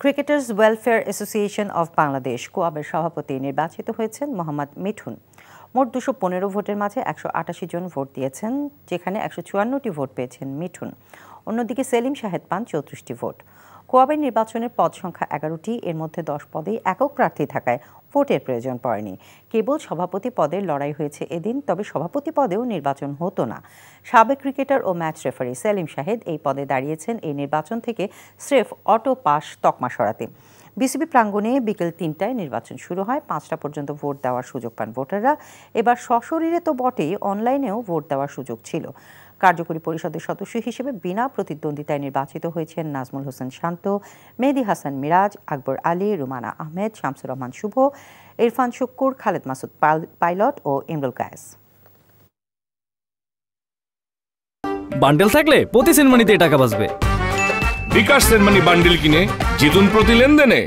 Cricketers welfare association of Bangladesh কোয়াবের সভাপতি নির্বাচিত হয়েছেন মোহাম্মদ মিঠুন। মোট 215 ভোটের মাঝে 188 জন ভোট দিয়েছেন, যেখানে 154টি ভোট পেয়েছেন মিঠুন। অন্যদিকে সেলিম শাহেদ পান 34টি ভোট। কোয়াবের নির্বাচনের পদ সংখ্যা 11টি, এর মধ্যে 10 পদেই একক প্রার্থী থাকায় ভোটের প্রয়োজন পড়েনি। কেবল সভাপতি পদের লড়াই হয়েছে এদিন, তবে সভাপতি পদেও নির্বাচন হতো না। সাবেক ক্রিকেটার ও ম্যাচ রেফারি সেলিম শাহেদ এই পদে দাঁড়িয়েছেন এই নির্বাচন থেকে স্রেফ অটো পাস তকমা সরাতে। বিসিবি প্রাঙ্গণে বিকেল 3টায় নির্বাচন শুরু হয়। 5টা পর্যন্ত ভোট দেওয়ার সুযোগ পান ভোটাররা। এবার সশরীরে তো বটেই, অনলাইনেও ভোট দেওয়ার সুযোগ ছিল। কার্যকরী পরিষদের সদস্য হিসেবে বিনা প্রতিদ্বন্দ্বিতায় নির্বাচিত হয়েছেন নাজমুল হোসেন শান্ত, মেহেদী হাসান মিরাজ, আকবর আলী, রুমানা আহমেদ, শামসুর রহমান শুভ, ইরফান শুক্কুর, খালেদ মাসুদ পাইলট ও ইমরুল কায়েস। বান্ডেল থাকলে প্রতি সেনমানিতে টাকা বাঁচবে। বিকাশ সেনমানি বান্ডেল কিনে জিতুন প্রতি লেনদেনে।